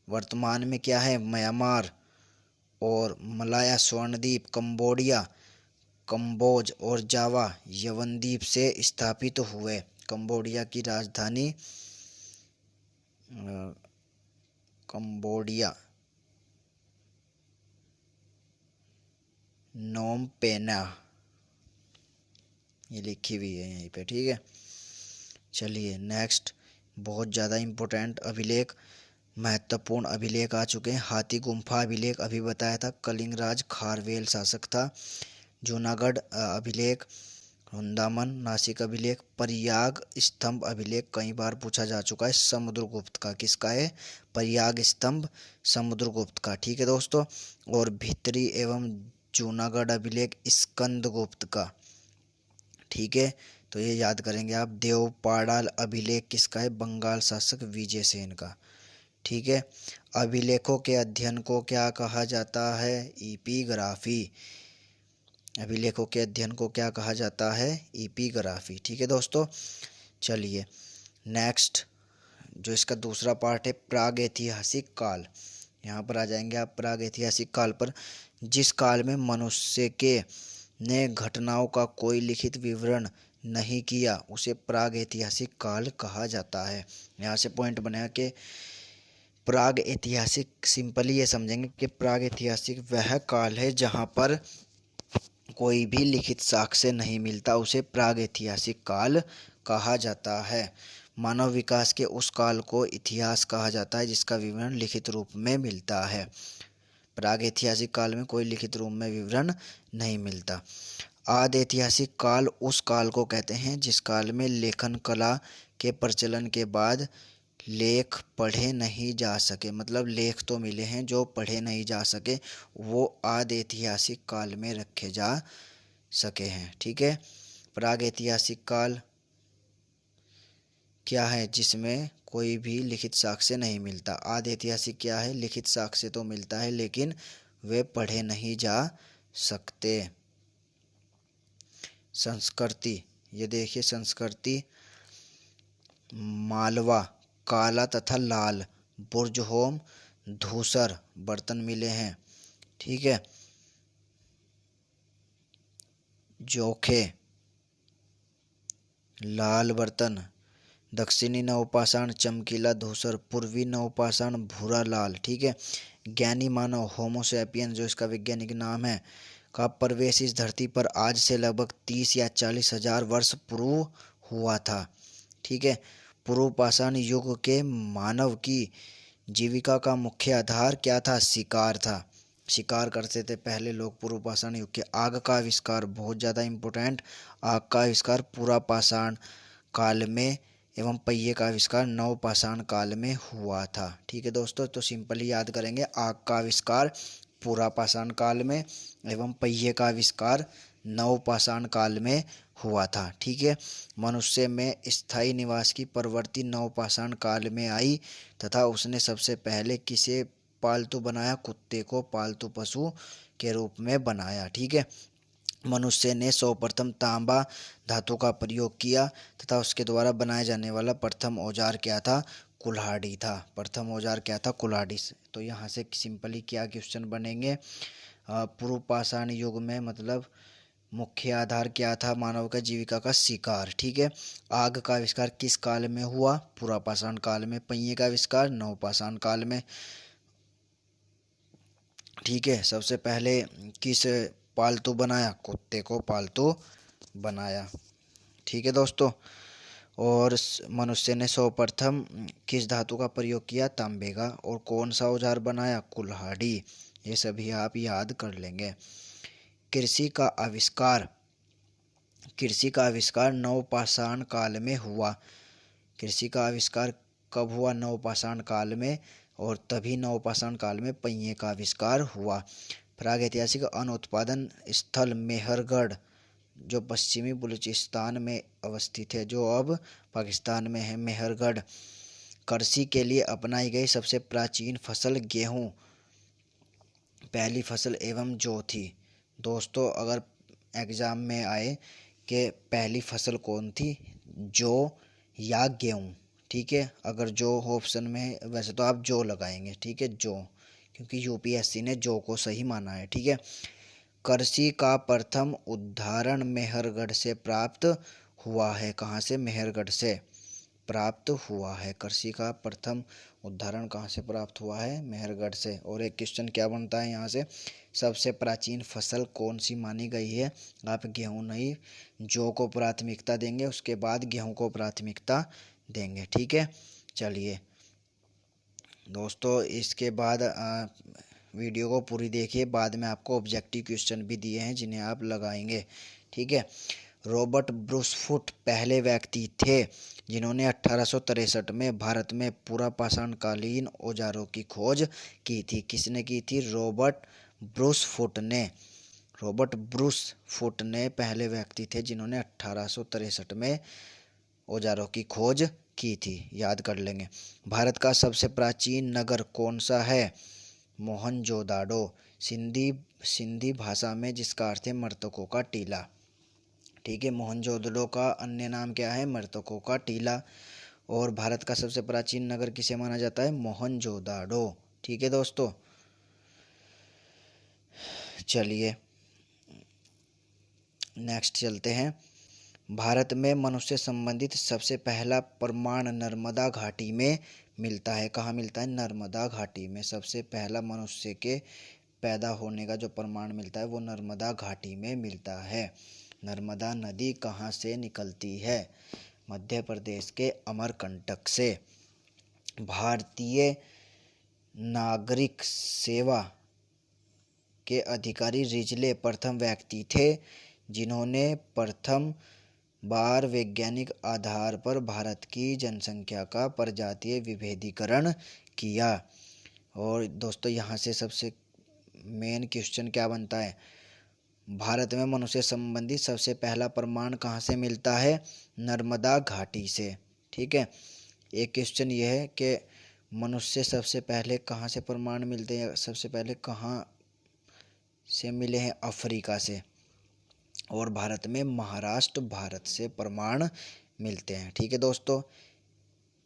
वर्तमान में क्या है? म्यांमार, और मलाया स्वर्णद्वीप, कंबोडिया, कंबोज और जावा यवनद्वीप से स्थापित हुए। कंबोडिया की राजधानी कंबोडिया नोम पेना, ये लिखी हुई है यहीं पे। ठीक है। चलिए नेक्स्ट, बहुत ज़्यादा इम्पोर्टेंट अभिलेख, महत्वपूर्ण अभिलेख आ चुके हैं। हाथी गुम्फा अभिलेख अभी बताया था, कलिंगराज खारवेल शासक था। जूनागढ़ अभिलेख, हुंदामन नासिक अभिलेख, प्रयाग स्तंभ अभिलेख कई बार पूछा जा चुका है, समुद्रगुप्त का। किसका है? प्रयाग स्तंभ समुद्रगुप्त का। ठीक है दोस्तों। और भित्री एवं जूनागढ़ अभिलेख स्कंदगुप्त का। ठीक है। तो ये याद करेंगे आप। देवपाड़ाल अभिलेख किसका है? बंगाल शासक विजय सेन का। ठीक है। अभिलेखों के अध्ययन को क्या कहा जाता है? एपिग्राफी। अभिलेखों के अध्ययन को क्या कहा जाता है? एपिग्राफी। ठीक है दोस्तों। चलिए नेक्स्ट, जो इसका दूसरा पार्ट है, प्राग ऐतिहासिक काल। यहाँ पर आ जाएंगे आप प्राग ऐतिहासिक काल पर। जिस काल में मनुष्य के ने घटनाओं का कोई लिखित विवरण नहीं किया उसे प्राग ऐतिहासिक काल कहा जाता है। यहाँ से पॉइंट बनेगा कि प्राग ऐतिहासिक, सिंपली ये समझेंगे कि प्राग ऐतिहासिक वह काल है जहाँ पर कोई भी लिखित साक्ष्य नहीं मिलता, उसे प्राग ऐतिहासिक काल कहा जाता है। मानव विकास के उस काल को इतिहास कहा जाता है जिसका विवरण लिखित रूप में मिलता है। प्राग ऐतिहासिक काल में कोई लिखित रूप में विवरण नहीं मिलता। आदि ऐतिहासिक काल उस काल को कहते हैं जिस काल में लेखन कला के प्रचलन के बाद लेख पढ़े नहीं जा सके, मतलब लेख तो मिले हैं जो पढ़े नहीं जा सके, वो आदि ऐतिहासिक काल में रखे जा सके हैं। ठीक है। प्राग ऐतिहासिक काल क्या है? जिसमें कोई भी लिखित साक्ष्य नहीं मिलता। आदि ऐतिहासिक क्या है? लिखित साक्ष्य तो मिलता है लेकिन वे पढ़े नहीं जा सकते। संस्कृति, ये देखिए संस्कृति, मालवा काला तथा लाल बुर्जहोम धूसर बर्तन मिले हैं। ठीक है। जोखे लाल बर्तन, दक्षिणी नवपाषाण चमकीला धूसर, पूर्वी नवपाषाण भूरा लाल। ठीक है। ज्ञानी मानव होमोसैपियन, जो इसका वैज्ञानिक नाम है, का प्रवेश इस धरती पर आज से लगभग 30 या 40 हजार वर्ष पूर्व हुआ था। ठीक है। पूर्व पाषाण युग के मानव की जीविका का मुख्य आधार क्या था? शिकार था। शिकार करते थे पहले लोग पूर्व पाषाण युग के। आग का आविष्कार बहुत ज़्यादा इम्पोर्टेंट, आग का आविष्कार पूरा पाषाण काल में एवं पहिए का आविष्कार नव पाषाण काल में हुआ था। ठीक है दोस्तों, तो सिंपली याद करेंगे, आग का आविष्कार पूरा पाषाण काल में एवं पहिए का आविष्कार नव पाषाण काल में हुआ था। ठीक है। मनुष्य में स्थायी निवास की प्रवृत्ति नव पाषाण काल में आई तथा उसने सबसे पहले किसे पालतू बनाया? कुत्ते को पालतू पशु के रूप में बनाया। ठीक है। मनुष्य ने सर्वप्रथम तांबा धातु का प्रयोग किया तथा उसके द्वारा बनाए जाने वाला प्रथम औजार क्या था? कुल्हाड़ी था। प्रथम औजार क्या था? कुल्हाड़ी से। तो यहाँ से सिंपली क्या क्वेश्चन बनेंगे? पूर्व पाषाण युग में मतलब मुख्य आधार क्या था मानव का? जीविका का शिकार। ठीक है। आग का आविष्कार किस काल में हुआ? पूरा पाषाण काल में। पहिए का आविष्कार नव पाषाण काल में। ठीक है। सबसे पहले किस पालतू बनाया? कुत्ते को पालतू बनाया। ठीक है दोस्तों। और मनुष्य ने सर्वप्रथम किस धातु का प्रयोग किया? तांबे का। और कौन सा औजार बनाया? कुल्हाड़ी। ये सभी आप याद कर लेंगे। कृषि का आविष्कार, कृषि का आविष्कार नवपाषाण काल में हुआ। कृषि का आविष्कार कब हुआ? नवपाषाण काल में। और तभी नवपाषाण काल में पहिए का आविष्कार हुआ। प्रागैतिहासिक अन्न उत्पादन स्थल मेहरगढ़, जो पश्चिमी बलूचिस्तान में अवस्थित है, जो अब पाकिस्तान में है, मेहरगढ़। कृषि के लिए अपनाई गई सबसे प्राचीन फसल गेहूँ, पहली फसल एवं जौ थी। दोस्तों अगर एग्ज़ाम में आए कि पहली फसल कौन थी, जौ या गेहूँ? ठीक है। अगर जौ ऑप्शन में, वैसे तो आप जौ लगाएंगे। ठीक है, जौ, क्योंकि यूपीएससी ने जौ को सही माना है। ठीक है। कृषि का प्रथम उदाहरण मेहरगढ़ से प्राप्त हुआ है। कहाँ से? मेहरगढ़ से प्राप्त हुआ है। कृषि का प्रथम उदाहरण कहाँ से प्राप्त हुआ है? मेहरगढ़ से। और एक क्वेश्चन क्या बनता है यहाँ से? सबसे प्राचीन फसल कौन सी मानी गई है? आप गेहूँ नहीं, जौ को प्राथमिकता देंगे, उसके बाद गेहूँ को प्राथमिकता देंगे। ठीक है। चलिए दोस्तों, इसके बाद वीडियो को पूरी देखिए, बाद में आपको ऑब्जेक्टिव क्वेश्चन भी दिए हैं जिन्हें आप लगाएंगे। ठीक है। रॉबर्ट ब्रूसफुट पहले व्यक्ति थे जिन्होंने 1863 में भारत में पूरा पाषाणकालीन औजारों की खोज की थी। किसने की थी? रॉबर्ट ब्रूसफुट ने। रॉबर्ट ब्रूस फुट ने पहले व्यक्ति थे जिन्होंने 1863 में औजारों की खोज की थी, याद कर लेंगे। भारत का सबसे प्राचीन नगर कौन सा है? मोहनजोदाड़ो। सिंधी भाषा में जिसका अर्थ है मृतकों का टीला। ठीक है, मोहनजोदड़ो का अन्य नाम क्या है? मृतकों का टीला। और भारत का सबसे प्राचीन नगर किसे माना जाता है? मोहनजोदाड़ो। ठीक है दोस्तों, चलिए नेक्स्ट चलते हैं। भारत में मनुष्य संबंधित सबसे पहला प्रमाण नर्मदा घाटी में मिलता है। कहाँ मिलता है? नर्मदा घाटी में। सबसे पहला मनुष्य के पैदा होने का जो प्रमाण मिलता है वो नर्मदा घाटी में मिलता है। नर्मदा नदी कहाँ से निकलती है? मध्य प्रदेश के अमरकंटक से। भारतीय नागरिक सेवा के अधिकारी रिजले प्रथम व्यक्ति थे जिन्होंने प्रथम बार वैज्ञानिक आधार पर भारत की जनसंख्या का प्रजातीय विभेदीकरण किया। और दोस्तों यहाँ से सबसे मेन क्वेश्चन क्या बनता है? भारत में मनुष्य संबंधी सबसे पहला प्रमाण कहाँ से मिलता है? नर्मदा घाटी से। ठीक है, एक क्वेश्चन ये है कि मनुष्य सबसे पहले कहाँ से प्रमाण मिलते हैं? सबसे पहले कहाँ से मिले हैं? अफ्रीका से। और भारत में महाराष्ट्र भारत से प्रमाण मिलते हैं। ठीक है दोस्तों,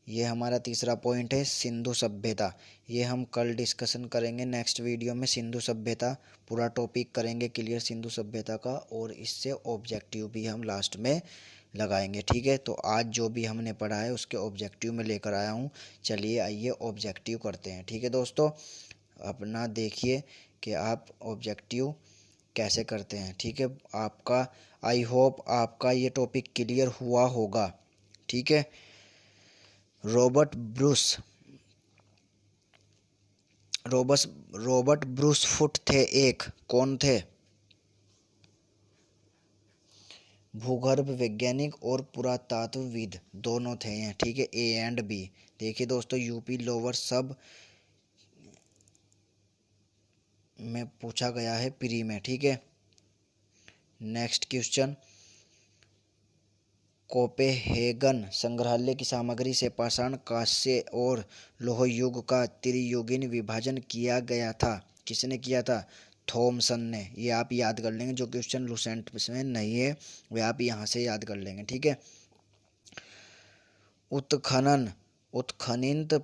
ये हमारा तीसरा पॉइंट है सिंधु सभ्यता। ये हम कल डिस्कशन करेंगे नेक्स्ट वीडियो में। सिंधु सभ्यता पूरा टॉपिक करेंगे क्लियर सिंधु सभ्यता का, और इससे ऑब्जेक्टिव भी हम लास्ट में लगाएंगे। ठीक है, तो आज जो भी हमने पढ़ा है उसके ऑब्जेक्टिव में लेकर आया हूँ। चलिए आइए ऑब्जेक्टिव करते हैं। ठीक है दोस्तों, अपना देखिए कि आप ऑब्जेक्टिव कैसे करते हैं। ठीक है, आपका आई होप आपका ये टॉपिक क्लियर हुआ होगा। ठीक है, रॉबर्ट ब्रूस फुट थे एक, कौन थे? भूगर्भ वैज्ञानिक और पुरातत्वविद दोनों थे हैं। ठीक है, ए एंड बी। देखिए दोस्तों, यूपी लोअर सब में पूछा गया है प्री में। ठीक है, नेक्स्ट क्वेश्चन। कोपेनहेगन संग्रहालय की सामग्री से पाषाण, कांस्य और लौह युग का त्रियुगीन विभाजन किया गया था। किसने किया था? थॉमसन ने। ये आप याद कर लेंगे, जो क्वेश्चन लुसेंट में नहीं है वे आप यहाँ से याद कर लेंगे। ठीक है, उत्खनन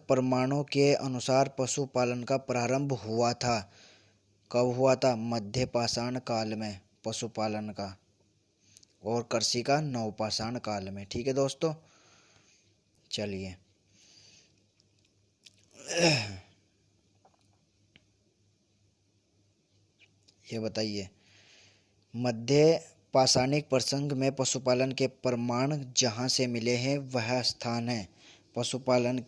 प्रमाणों के अनुसार पशुपालन का प्रारंभ हुआ था। कब हुआ था? मध्य पाषाण काल में पशुपालन का, और कृषि का नवपाषाण काल में। ठीक है दोस्तों, चलिए ये बताइए, मध्य पाषाणिक प्रसंग में पशुपालन के प्रमाण जहाँ से मिले हैं वह स्थान है। पशुपालन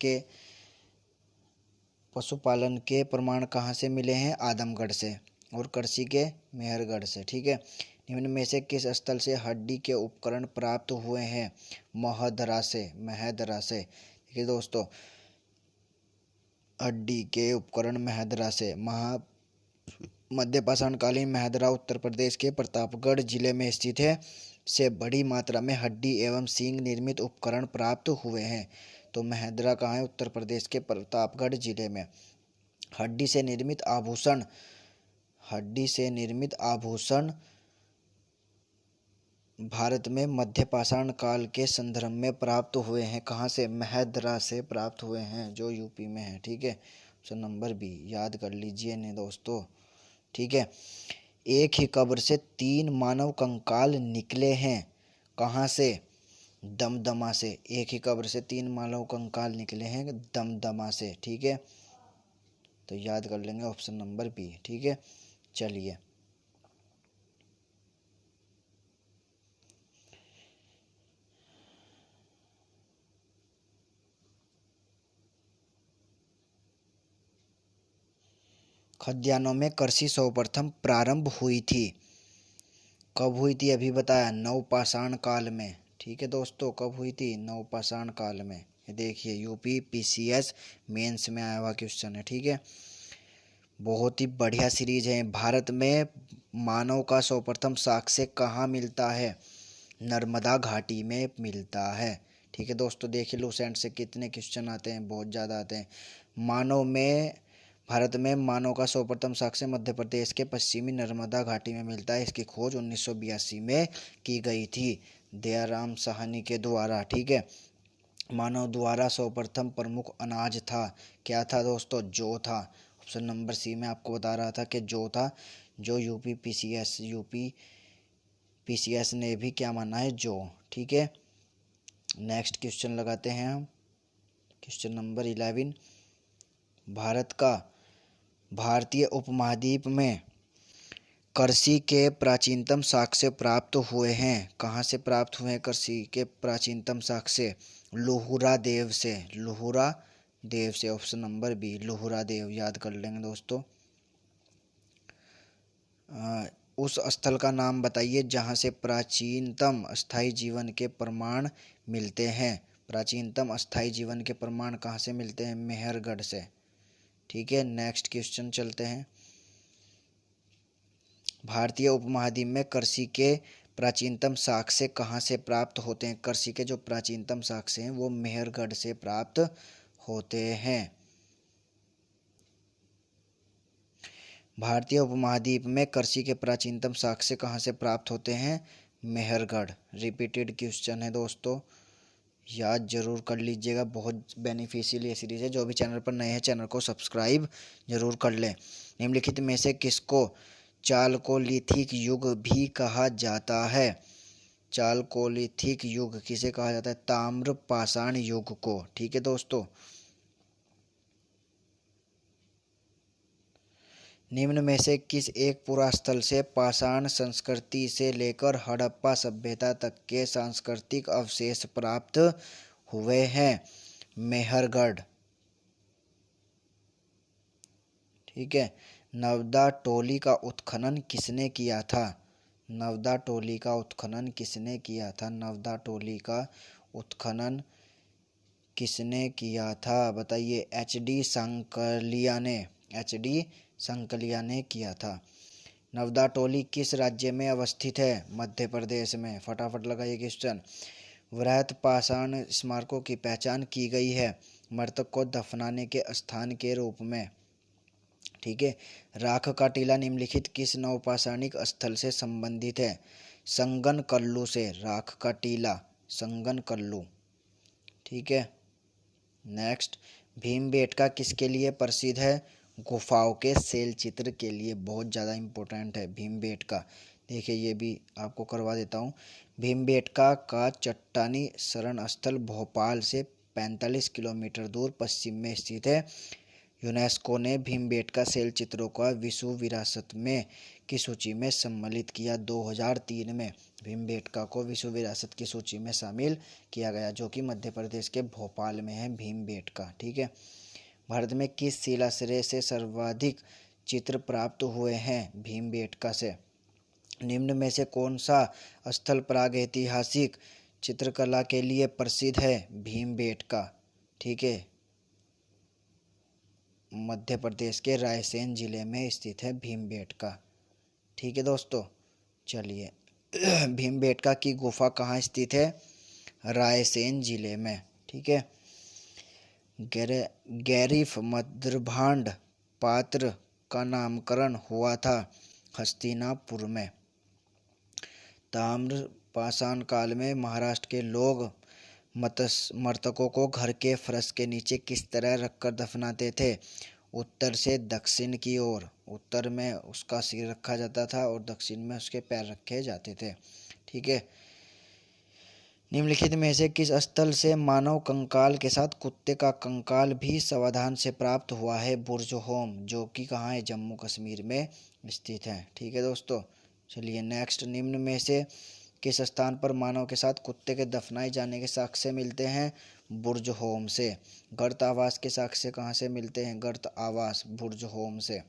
के प्रमाण कहाँ से मिले हैं? आदमगढ़ से। और कृषि के मेहरगढ़ से। ठीक है, निम्न में से किस स्थल से हड्डी के उपकरण प्राप्त हुए हैं? महदरा से। देखिए दोस्तों, हड्डी के उपकरण महदरा से। मध्य पाषाणकालीन महदरा उत्तर प्रदेश के प्रतापगढ़ जिले में स्थित है। से बड़ी मात्रा में हड्डी एवं सींग निर्मित उपकरण प्राप्त हुए हैं। तो महदरा कहाँ है? उत्तर प्रदेश के प्रतापगढ़ जिले में। हड्डी से निर्मित आभूषण भारत में मध्य पाषाण काल के संदर्भ में प्राप्त हुए हैं। कहाँ से? महदरा से प्राप्त हुए हैं, जो यूपी में है। ठीक है, ऑप्शन नंबर बी याद कर लीजिए ने दोस्तों। ठीक है, एक ही कब्र से 3 मानव कंकाल निकले हैं। कहाँ से? दमदमा से। एक ही कब्र से 3 मानव कंकाल निकले हैं दमदमा से। ठीक है, तो याद कर लेंगे ऑप्शन नंबर बी। ठीक है, चलिए खाद्यान्नों में कृषि सर्वप्रथम प्रारंभ हुई थी। कब हुई थी? अभी बताया, नवपाषाण काल में। ठीक है दोस्तों, कब हुई थी? नवपाषाण काल में। ये देखिए यूपी पीसीएस मेंस में आया हुआ क्वेश्चन है। ठीक है, बहुत ही बढ़िया सीरीज है। भारत में मानव का सर्वप्रथम साक्ष्य कहाँ मिलता है? नर्मदा घाटी में मिलता है। ठीक है दोस्तों, देखिए लूसेंट से कितने क्वेश्चन आते हैं, बहुत ज़्यादा आते हैं। भारत में मानव का सर्वप्रथम साक्ष्य मध्य प्रदेश के पश्चिमी नर्मदा घाटी में मिलता है। इसकी खोज 1982 में की गई थी दयाराम साहनी के द्वारा। ठीक है, मानव द्वारा सर्वप्रथम प्रमुख अनाज था, क्या था दोस्तों? जौ था। ऑप्शन नंबर सी में आपको बता रहा था कि जौ था, जो यूपी पीसीएस ने भी क्या माना है? जौ। ठीक है, नेक्स्ट क्वेश्चन लगाते हैं हम। क्वेश्चन नंबर 11, भारतीय उपमहाद्वीप में कृषि के प्राचीनतम साक्ष्य प्राप्त हुए हैं। कहाँ से प्राप्त हुए हैं कृषि के प्राचीनतम साक्ष्य? लोहुरा देव से। ऑप्शन नंबर बी, लोहुरा देव, याद कर लेंगे दोस्तों। उस स्थल का नाम बताइए जहाँ से प्राचीनतम स्थायी जीवन के प्रमाण मिलते हैं। प्राचीनतम स्थायी जीवन के प्रमाण कहाँ से मिलते हैं? मेहरगढ़ से। ठीक है, नेक्स्ट क्वेश्चन चलते हैं। भारतीय उपमहाद्वीप में कृषि के प्राचीनतम साक्ष्य कहाँ से प्राप्त होते हैं? कृषि के जो प्राचीनतम साक्ष्य हैं वो मेहरगढ़ से प्राप्त होते हैं। भारतीय उपमहाद्वीप में कृषि के प्राचीनतम साक्ष्य कहाँ से प्राप्त होते हैं? मेहरगढ़। रिपीटेड क्वेश्चन है दोस्तों, याद जरूर कर लीजिएगा। बहुत बेनिफिशियल ये सीरीज है। जो भी चैनल पर नए हैं चैनल को सब्सक्राइब जरूर कर लें। निम्नलिखित में से किसको चालकोलिथिक युग भी कहा जाता है? चालकोलिथिक युग किसे कहा जाता है? ताम्र पाषाण युग को। ठीक है दोस्तों, निम्न में से किस एक पुरास्थल से पाषाण संस्कृति से लेकर हड़प्पा सभ्यता तक के सांस्कृतिक अवशेष प्राप्त हुए हैं? मेहरगढ़। ठीक है, नवदा टोली का उत्खनन किसने किया था? नवदा टोली का उत्खनन किसने किया था? नवदा टोली का उत्खनन किसने किया था बताइए? एच डी सांकलिया ने किया था। नवदा टोली किस राज्य में अवस्थित है? मध्य प्रदेश में। फटाफट लगाइए क्वेश्चन। वृहत पाषाण स्मारकों की पहचान की गई है मृतक को दफनाने के स्थान के रूप में। ठीक है, राख का टीला निम्नलिखित किस नवपाषाणिक स्थल से संबंधित है? संगन कल्लू से। राख का टीला संगन कल्लू। ठीक है, नेक्स्ट, भीमबेटका किसके लिए प्रसिद्ध है? गुफाओं के शैल चित्र के लिए। बहुत ज़्यादा इम्पोर्टेंट है भीमबेटका। देखिए ये भी आपको करवा देता हूँ। भीमबेटका का चट्टानी शरण स्थल भोपाल से 45 किलोमीटर दूर पश्चिम में स्थित है। यूनेस्को ने भीमबेटका शैल चित्रों का विश्व विरासत में की सूची में सम्मिलित किया। 2003 में भीमबेटका को विश्व विरासत की सूची में शामिल किया गया, जो कि मध्य प्रदेश के भोपाल में है भीमबेटका। ठीक है, भारत में किस शिलाश्रय से सर्वाधिक चित्र प्राप्त हुए हैं? भीमबेटका से। निम्न में से कौन सा स्थल प्रागैतिहासिक चित्रकला के लिए प्रसिद्ध है? भीमबेटका। ठीक है, मध्य प्रदेश के रायसेन जिले में स्थित है भीमबेटका। ठीक है दोस्तों, चलिए भीमबेटका की गुफा कहाँ स्थित है? रायसेन जिले में। ठीक है, गैरिफ मद्रभांड पात्र का नामकरण हुआ था हस्तिनापुर में। ताम्र पाषाण काल में महाराष्ट्र के लोग मृतकों को घर के फर्श के नीचे किस तरह रखकर दफनाते थे? उत्तर से दक्षिण की ओर। उत्तर में उसका सिर रखा जाता था और दक्षिण में उसके पैर रखे जाते थे। ठीक है, निम्नलिखित में से किस स्थल से मानव कंकाल के साथ कुत्ते का कंकाल भी सावधान से प्राप्त हुआ है? बुर्ज होम, जो कि कहाँ है? जम्मू कश्मीर में स्थित है। ठीक है दोस्तों, चलिए नेक्स्ट, निम्न में से किस स्थान पर मानव के साथ कुत्ते के दफनाए जाने के साक्ष्य मिलते हैं? बुर्ज होम से। गर्त आवास के साक्ष्य कहाँ से मिलते हैं? गर्त आवास बुर्ज होम से।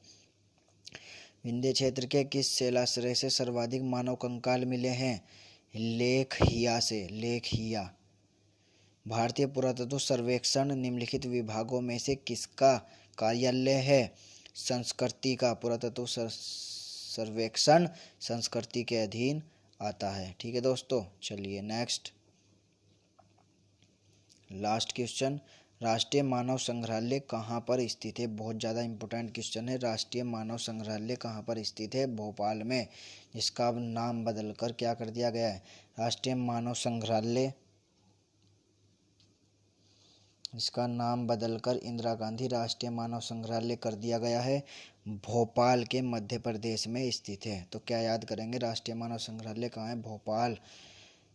विंध्य क्षेत्र के किस शैलाश्रय से सर्वाधिक मानव कंकाल मिले हैं? लेखहिया से। लेखहिया। भारतीय पुरातत्व सर्वेक्षण निम्नलिखित विभागों में से किसका कार्यालय है? संस्कृति का पुरातत्व सर्वेक्षण संस्कृति के अधीन आता है। ठीक है दोस्तों, चलिए नेक्स्ट लास्ट क्वेश्चन, राष्ट्रीय मानव संग्रहालय कहाँ पर स्थित है? बहुत ज़्यादा इंपॉर्टेंट क्वेश्चन है। राष्ट्रीय मानव संग्रहालय कहाँ पर स्थित है? भोपाल में, जिसका अब नाम बदलकर क्या कर दिया गया है? राष्ट्रीय मानव संग्रहालय, इसका नाम बदलकर इंदिरा गांधी राष्ट्रीय मानव संग्रहालय कर दिया गया है। भोपाल के मध्य प्रदेश में स्थित है। तो क्या याद करेंगे? राष्ट्रीय मानव संग्रहालय कहाँ है? भोपाल।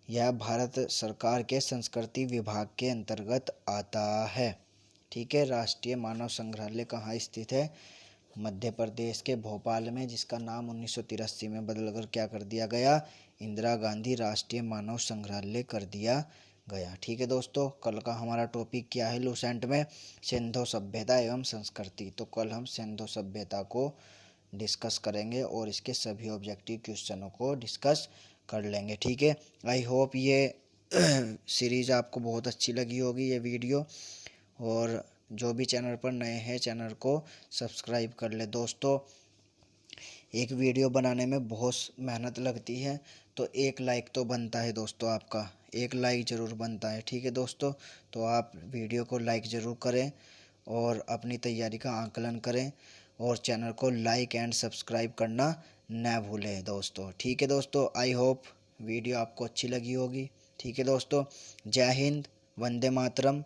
यह भारत सरकार के संस्कृति विभाग के अंतर्गत आता है। ठीक है, राष्ट्रीय मानव संग्रहालय कहाँ स्थित है? मध्य प्रदेश के भोपाल में, जिसका नाम 1983 में बदलकर क्या कर दिया गया? इंदिरा गांधी राष्ट्रीय मानव संग्रहालय कर दिया गया। ठीक है दोस्तों, कल का हमारा टॉपिक क्या है लूसेंट में? सिंधु सभ्यता एवं संस्कृति। तो कल हम सिंधु सभ्यता को डिस्कस करेंगे और इसके सभी ऑब्जेक्टिव क्वेश्चनों को डिस्कस कर लेंगे। ठीक है, आई होप ये सीरीज़ आपको बहुत अच्छी लगी होगी, ये वीडियो। और जो भी चैनल पर नए हैं, चैनल को सब्सक्राइब कर ले दोस्तों। एक वीडियो बनाने में बहुत मेहनत लगती है, तो एक लाइक तो बनता है दोस्तों, आपका एक लाइक ज़रूर बनता है। ठीक है दोस्तों, तो आप वीडियो को लाइक ज़रूर करें और अपनी तैयारी का आकलन करें और चैनल को लाइक एंड सब्सक्राइब करना न भूलें दोस्तों। ठीक है दोस्तों, आई होप वीडियो आपको अच्छी लगी होगी। ठीक है दोस्तों, जय हिंद, वंदे मातरम।